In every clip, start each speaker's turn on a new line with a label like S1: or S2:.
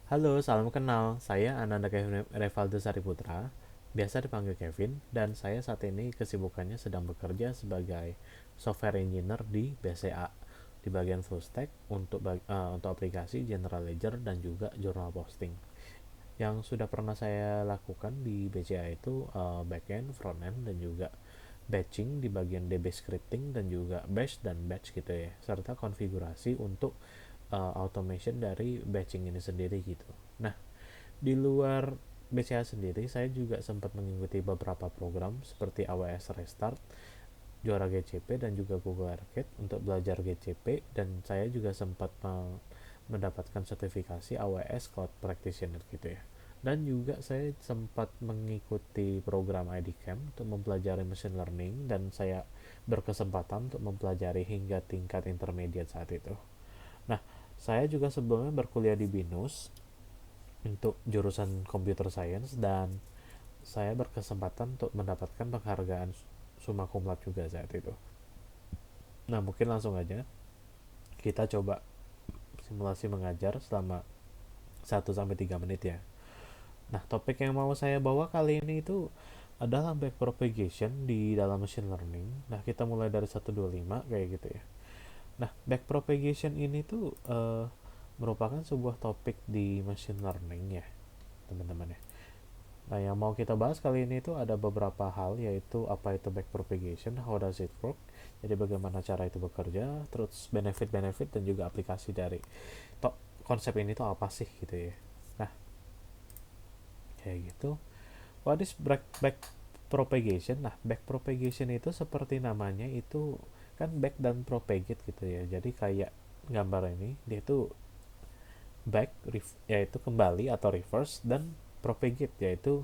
S1: Halo, salam kenal. Saya Ananda Kevin Revaldo Sariputra, biasa dipanggil Kevin, dan saya saat ini kesibukannya sedang bekerja sebagai software engineer di BCA di bagian full stack untuk aplikasi General Ledger dan juga journal posting. Yang sudah pernah saya lakukan di BCA itu backend, frontend, dan juga batching di bagian DB scripting dan juga bash dan batch gitu ya, serta konfigurasi untuk automation dari batching ini sendiri gitu. Nah, di luar BCA sendiri, saya juga sempat mengikuti beberapa program seperti AWS Restart, Juara GCP, dan juga Google Arcade untuk belajar GCP, dan saya juga sempat mendapatkan sertifikasi AWS Cloud Practitioner gitu ya. Dan juga saya sempat mengikuti program IDCamp untuk mempelajari machine learning, dan saya berkesempatan untuk mempelajari hingga tingkat intermediate saat itu. Nah, saya juga sebelumnya berkuliah di BINUS untuk jurusan Computer Science, dan saya berkesempatan untuk mendapatkan penghargaan summa cum laude juga saat itu. Nah, mungkin langsung aja kita coba simulasi mengajar selama 1 sampai 3 menit ya. Nah, topik yang mau saya bawa kali ini itu adalah backpropagation di dalam machine learning. Nah, kita mulai dari 125 kayak gitu ya. Nah, backpropagation ini tuh merupakan sebuah topik di machine learning ya, teman-teman ya. Nah, yang mau kita bahas kali ini itu ada beberapa hal, yaitu apa itu backpropagation, how does it work, jadi bagaimana cara itu bekerja, terus benefit-benefit dan juga aplikasi dari konsep ini tuh apa sih gitu ya. Nah, kayak gitu. What is backpropagation? Nah, backpropagation itu seperti namanya itu kan back dan propagate gitu ya. Jadi kayak gambar ini dia itu back yaitu kembali atau reverse, dan propagate yaitu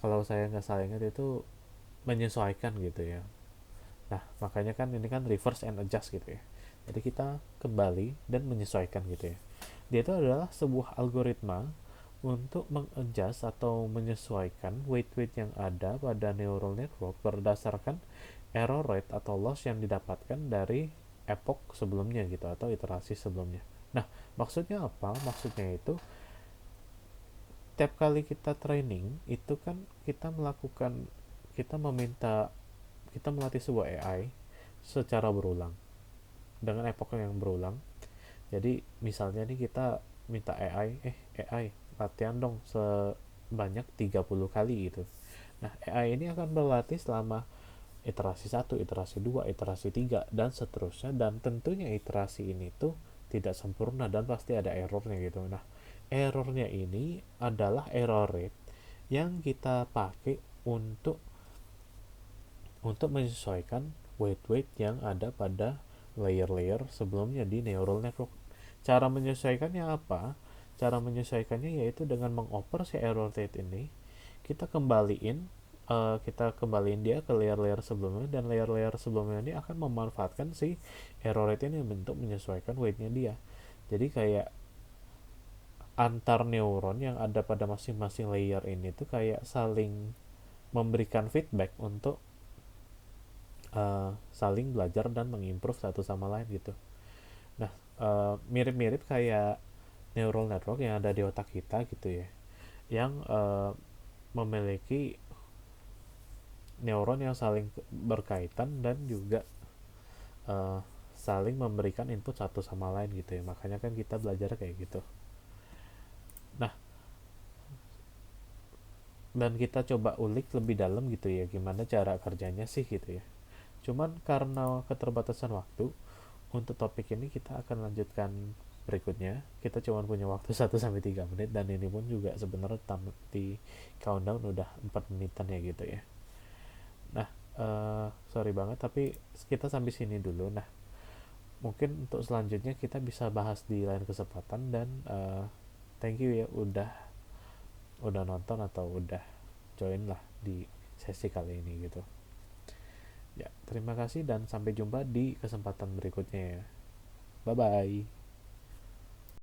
S1: kalau saya nggak salah ingat itu menyesuaikan gitu ya. Nah, makanya kan ini kan reverse and adjust gitu ya. Jadi kita kembali dan menyesuaikan gitu ya. Dia itu adalah sebuah algoritma untuk mengadjust atau menyesuaikan weight-weight yang ada pada neural network berdasarkan error rate atau loss yang didapatkan dari epoch sebelumnya gitu atau iterasi sebelumnya. Nah, maksudnya apa? Maksudnya itu tiap kali kita training itu kan kita meminta kita melatih sebuah AI secara berulang dengan epoch yang berulang. Jadi misalnya nih kita minta AI latihan dong sebanyak 30 kali gitu. Nah, AI ini akan berlatih selama iterasi 1, iterasi 2, iterasi 3, dan seterusnya, dan tentunya iterasi ini tuh tidak sempurna dan pasti ada errornya gitu. Nah, errornya ini adalah error rate yang kita pakai untuk menyesuaikan weight-weight yang ada pada layer-layer sebelumnya di neural network. Cara menyesuaikannya apa? Cara menyesuaikannya yaitu dengan mengoper si error rate ini, kita kembaliin dia ke layer-layer sebelumnya, dan layer-layer sebelumnya ini akan memanfaatkan si error rate ini untuk menyesuaikan weightnya dia. Jadi kayak antar neuron yang ada pada masing-masing layer ini tuh kayak saling memberikan feedback untuk saling belajar dan mengimprove satu sama lain gitu. Nah, mirip-mirip kayak neural network yang ada di otak kita gitu ya, yang memiliki neuron yang saling berkaitan dan juga uh, saling memberikan input satu sama lain gitu ya. Makanya kan kita belajar kayak gitu. Nah, dan kita coba ulik lebih dalam gitu ya, gimana cara kerjanya sih gitu ya. Cuman karena keterbatasan waktu, untuk topik ini kita akan lanjutkan berikutnya. Kita cuma punya waktu 1 sampai 3 menit, dan ini pun juga sebenarnya di countdown udah 4 menitan ya gitu ya. Nah, sorry banget tapi kita sampai sini dulu. Nah, mungkin untuk selanjutnya kita bisa bahas di lain kesempatan, dan thank you ya udah nonton atau udah join lah di sesi kali ini gitu. Ya, terima kasih dan sampai jumpa di kesempatan berikutnya ya. Bye bye.